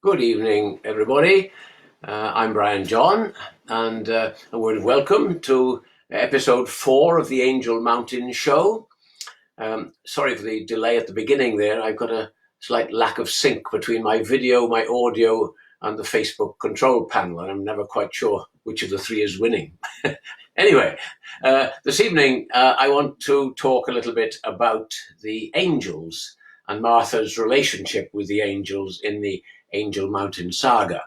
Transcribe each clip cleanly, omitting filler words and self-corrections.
Good evening, everybody. I'm Brian John, and a word of welcome to episode 4 of the Angel Mountain Show. Sorry for the delay at the beginning there. I've got a slight lack of sync between my video, my audio, and the Facebook control panel, and I'm never quite sure which of the three is winning. Anyway, this evening I want to talk a little bit about the angels and Martha's relationship with the angels in the Angel Mountain Saga.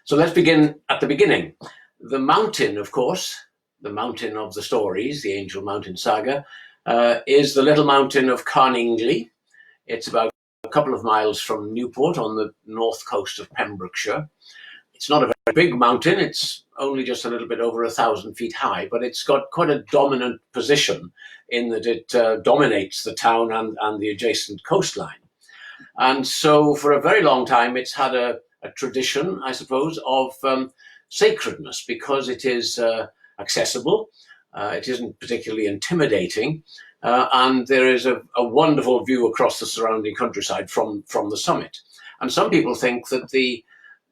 So let's begin at the beginning. The mountain, of course, the mountain of the stories, the Angel Mountain Saga, is the little mountain of Carningley. It's about a couple of miles from Newport on the north coast of Pembrokeshire. It's not a very big mountain. It's only just a little bit over 1,000 feet high, but it's got quite a dominant position in that it dominates the town and the adjacent coastline. And so for a very long time, it's had a tradition, I suppose, of sacredness because it is accessible. It isn't particularly intimidating. And there is a wonderful view across the surrounding countryside from the summit. And some people think that the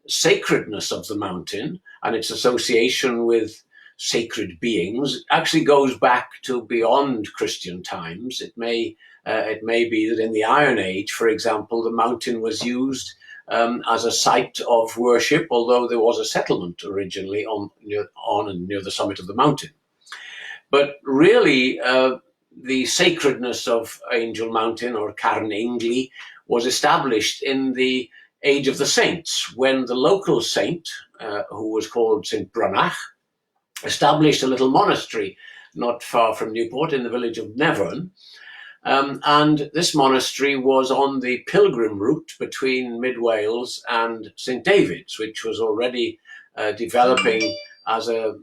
sacredness of the mountain and its association with sacred beings actually goes back to beyond Christian times. It may be that in the Iron Age, for example, the mountain was used as a site of worship, although there was a settlement originally on and near the summit of the mountain. But really, the sacredness of Angel Mountain, or Carningley, was established in the Age of the Saints, when the local saint, who was called St. Brunach, established a little monastery not far from Newport in the village of Nevern. And this monastery was on the pilgrim route between Mid Wales and St. David's, which was already developing as a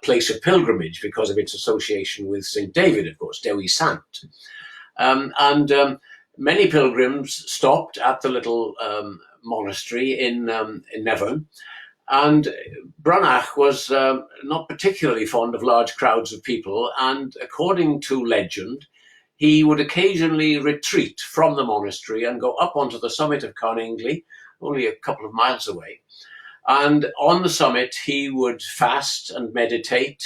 place of pilgrimage because of its association with St. David, of course, Dewi Sant. Many pilgrims stopped at the little monastery in Nevern. And Brunach was not particularly fond of large crowds of people, and according to legend, he would occasionally retreat from the monastery and go up onto the summit of Carningley, only a couple of miles away. And on the summit, he would fast and meditate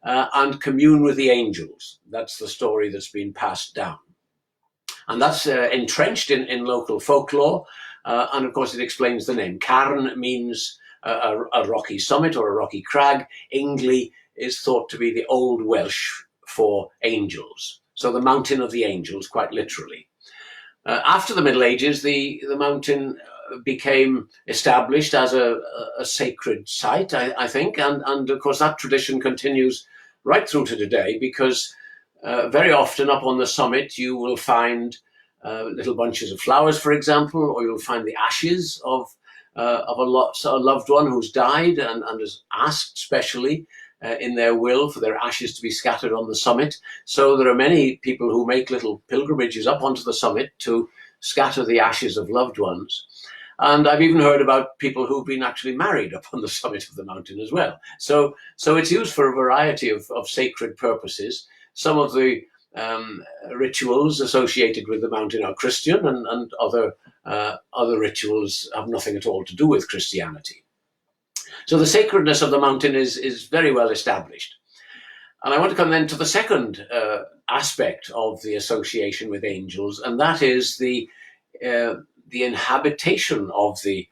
and commune with the angels. That's the story that's been passed down. And that's entrenched in local folklore. And of course, it explains the name. Carn means a rocky summit or a rocky crag. Ingley is thought to be the Old Welsh for angels. So the mountain of the angels, quite literally. After the Middle Ages, the mountain became established as a sacred site, I think. And of course, that tradition continues right through to today, because very often up on the summit, you will find little bunches of flowers, for example, or you'll find the ashes of a loved one who's died and has asked specially in their will for their ashes to be scattered on the summit. So there are many people who make little pilgrimages up onto the summit to scatter the ashes of loved ones. And I've even heard about people who've been actually married up on the summit of the mountain as well. So it's used for a variety of sacred purposes. Some of the rituals associated with the mountain are Christian, and other rituals have nothing at all to do with Christianity. So the sacredness of the mountain is very well established. And I want to come then to the second aspect of the association with angels, and that is the inhabitation of the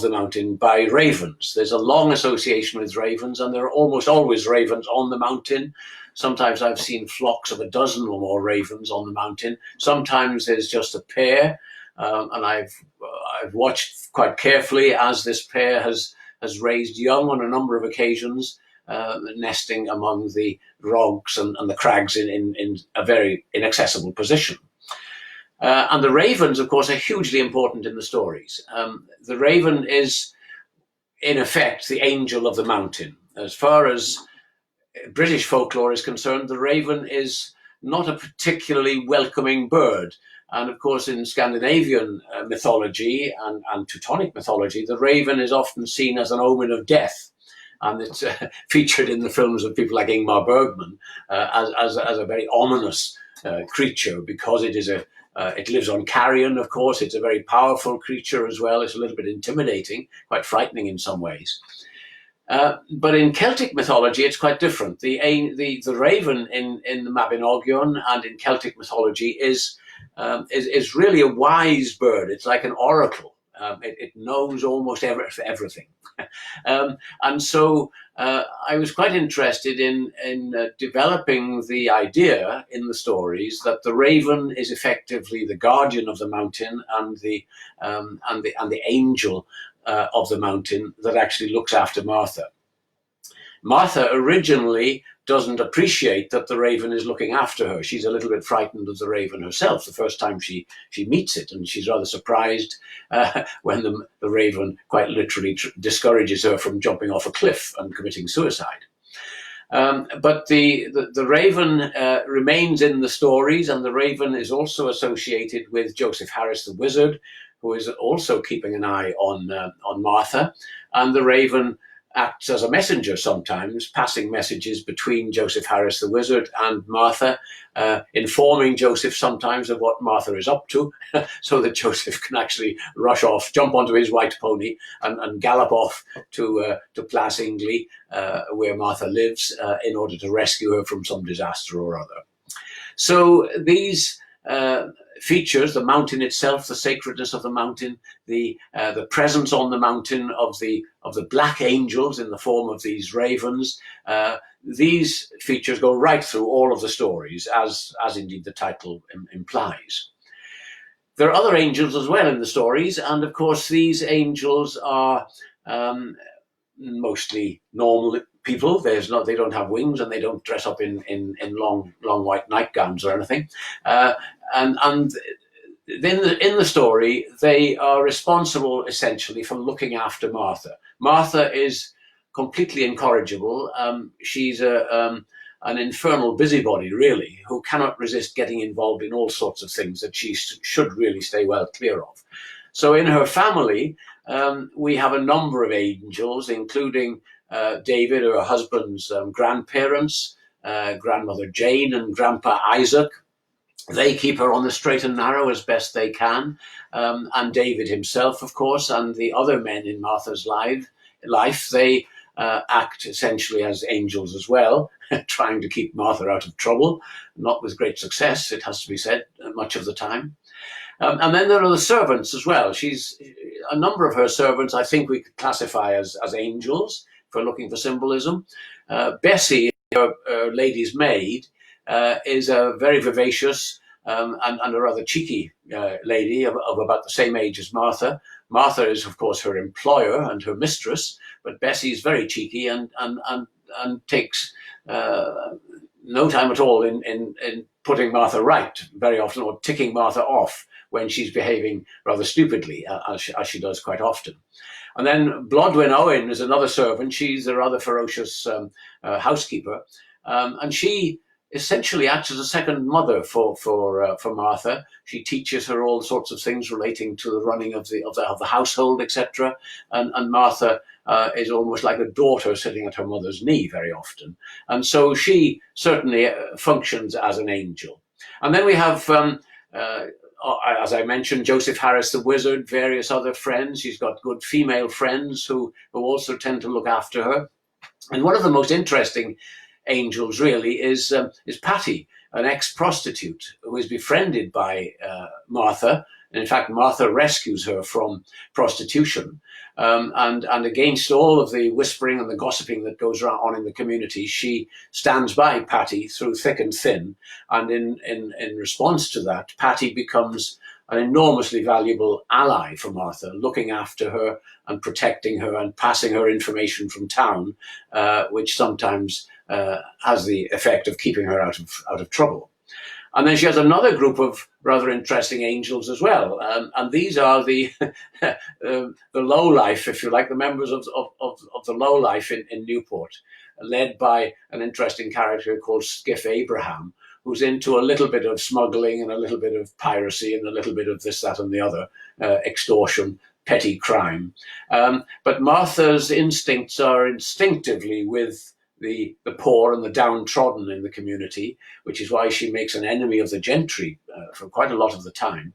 mountain by ravens. There's a long association with ravens, and there are almost always ravens on the mountain. Sometimes I've seen flocks of a dozen or more ravens on the mountain. Sometimes there's just a pair, and I've watched quite carefully as this pair has raised young on a number of occasions, nesting among the rocks and the crags in a very inaccessible position. And the ravens, of course, are hugely important in the stories. The raven is, in effect, the angel of the mountain. As far as British folklore is concerned, the raven is not a particularly welcoming bird. And of course, in Scandinavian mythology and Teutonic mythology, the raven is often seen as an omen of death. And it's featured in the films of people like Ingmar Bergman as a very ominous creature, because it is It lives on carrion, of course. It's a very powerful creature as well. It's a little bit intimidating, quite frightening in some ways. But in Celtic mythology, it's quite different. The raven in the Mabinogion and in Celtic mythology is really a wise bird. It's like an oracle. It knows almost everything. And so I was quite interested in developing the idea in the stories that the raven is effectively the guardian of the mountain and the angel of the mountain that actually looks after Martha. Martha originally doesn't appreciate that the raven is looking after her. She's a little bit frightened of the raven herself the first time she meets it, and she's rather surprised when the raven quite literally discourages her from jumping off a cliff and committing suicide. But the raven remains in the stories, and the raven is also associated with Joseph Harris the wizard, who is also keeping an eye on Martha, and the raven acts as a messenger sometimes, passing messages between Joseph Harris the wizard and Martha, informing Joseph sometimes of what Martha is up to, so that Joseph can actually rush off, jump onto his white pony and gallop off to Plas Ingley, where Martha lives, in order to rescue her from some disaster or other. So these features, the mountain itself, the sacredness of the mountain, the presence on the mountain of the black angels in the form of these ravens, these features go right through all of the stories, as indeed the title implies. There are other angels as well in the stories, and of course these angels are mostly normal people. They don't have wings, and they don't dress up in long white nightgowns or anything. And in the story, they are responsible essentially for looking after Martha. Martha is completely incorrigible. She's an infernal busybody, really, who cannot resist getting involved in all sorts of things that she should really stay well clear of. So in her family, we have a number of angels, including David, her husband's grandparents, grandmother Jane and grandpa Isaac. They keep her on the straight and narrow as best they can. And David himself, of course, and the other men in Martha's life, they act essentially as angels as well, trying to keep Martha out of trouble, not with great success, it has to be said, much of the time. And then there are the servants as well. A number of her servants, I think we could classify as angels, if we're looking for symbolism. Bessie, her lady's maid, is a very vivacious and a rather cheeky lady of about the same age as Martha. Martha is, of course, her employer and her mistress, but Bessie is very cheeky and takes no time at all in putting Martha right very often, or ticking Martha off when she's behaving rather stupidly, as she does quite often. And then Blodwen Owen is another servant. She's a rather ferocious housekeeper, and she essentially acts as a second mother for Martha. She teaches her all sorts of things relating to the running of the household, etc. And Martha is almost like a daughter sitting at her mother's knee very often. And so she certainly functions as an angel. And then we have, as I mentioned, Joseph Harris the wizard, various other friends. She's got good female friends who also tend to look after her. And one of the most interesting angels really is Patty, an ex-prostitute who is befriended by Martha. And in fact, Martha rescues her from prostitution. And against all of the whispering and the gossiping that goes on in the community, she stands by Patty through thick and thin. And in response to that, Patty becomes an enormously valuable ally for Martha, looking after her and protecting her and passing her information from town, which sometimes has the effect of keeping her out of trouble. And then she has another group of rather interesting angels as well, and these are the low life, if you like, the members of the low life in Newport, led by an interesting character called Skiff Abraham, who's into a little bit of smuggling and a little bit of piracy and a little bit of this, that, and the other, extortion, petty crime. But Martha's instincts are instinctively with the poor and the downtrodden in the community, which is why she makes an enemy of the gentry for quite a lot of the time.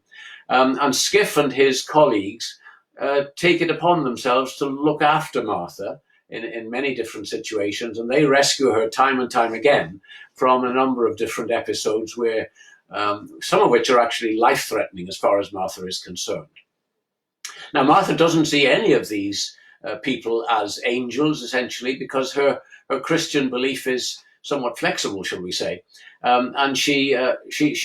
And Skiff and his colleagues take it upon themselves to look after Martha in many different situations, and they rescue her time and time again from a number of different episodes where some of which are actually life-threatening as far as Martha is concerned. Now, Martha doesn't see any of these people as angels, essentially, because her Christian belief is somewhat flexible, shall we say, and she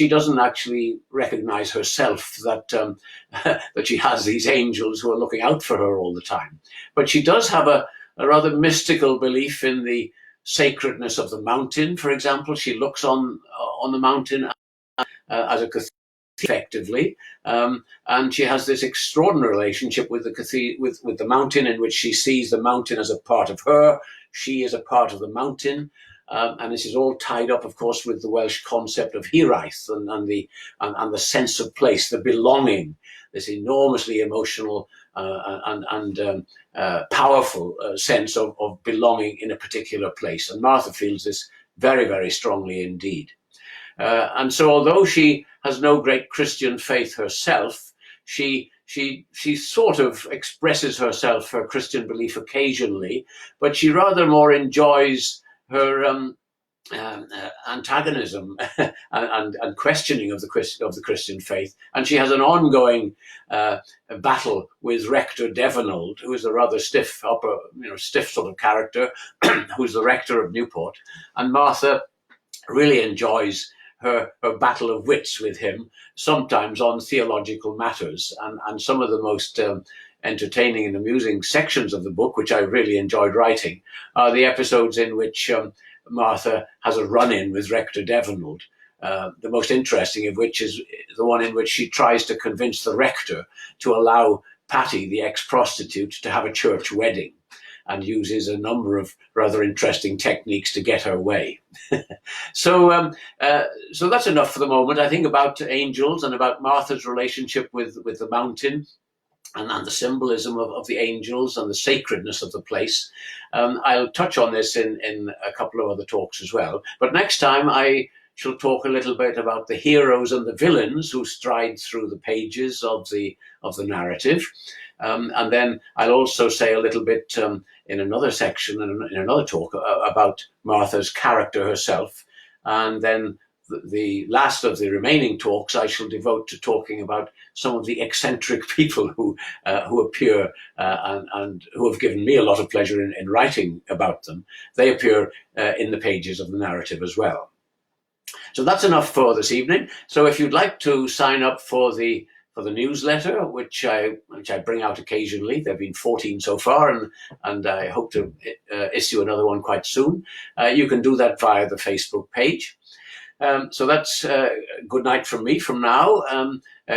doesn't actually recognize herself that that she has these angels who are looking out for her all the time. But she does have a rather mystical belief in the sacredness of the mountain. For example, she looks on the mountain as a cathedral, effectively, and she has this extraordinary relationship with the mountain, in which she sees the mountain as a part of her. She is a part of the mountain. And this is all tied up, of course, with the Welsh concept of hiraeth and the sense of place, the belonging, this enormously emotional and powerful sense of belonging in a particular place. And Martha feels this very, very strongly indeed. And so, although she has no great Christian faith herself, she sort of expresses her Christian belief occasionally, but she rather more enjoys her antagonism and questioning of the Christian faith, and she has an ongoing battle with Rector Devenold, who is a rather stiff sort of character, who's the rector of Newport, and Martha really enjoys her battle of wits with him, sometimes on theological matters, and some of the most entertaining and amusing sections of the book, which I really enjoyed writing, are the episodes in which Martha has a run-in with Rector Devenold, the most interesting of which is the one in which she tries to convince the rector to allow Patty, the ex-prostitute, to have a church wedding, and uses a number of rather interesting techniques to get her way. So that's enough for the moment, I think, about angels and about Martha's relationship with the mountain and the symbolism of the angels and the sacredness of the place. I'll touch on this in a couple of other talks as well. But next time I shall talk a little bit about the heroes and the villains who stride through the pages of the narrative. And then I'll also say a little bit in another section, in another talk, about Martha's character herself. And then the last of the remaining talks I shall devote to talking about some of the eccentric people who appear and who have given me a lot of pleasure in writing about them. They appear in the pages of the narrative as well. So that's enough for this evening. So if you'd like to sign up for the newsletter, which I bring out occasionally, there have been 14 so far, and I hope to issue another one quite soon. You can do that via the Facebook page. So that's good night from me from now.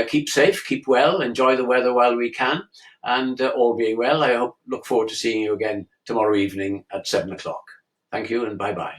Keep safe, keep well, enjoy the weather while we can, and all being well, I look forward to seeing you again tomorrow evening at 7 o'clock. Thank you and bye-bye.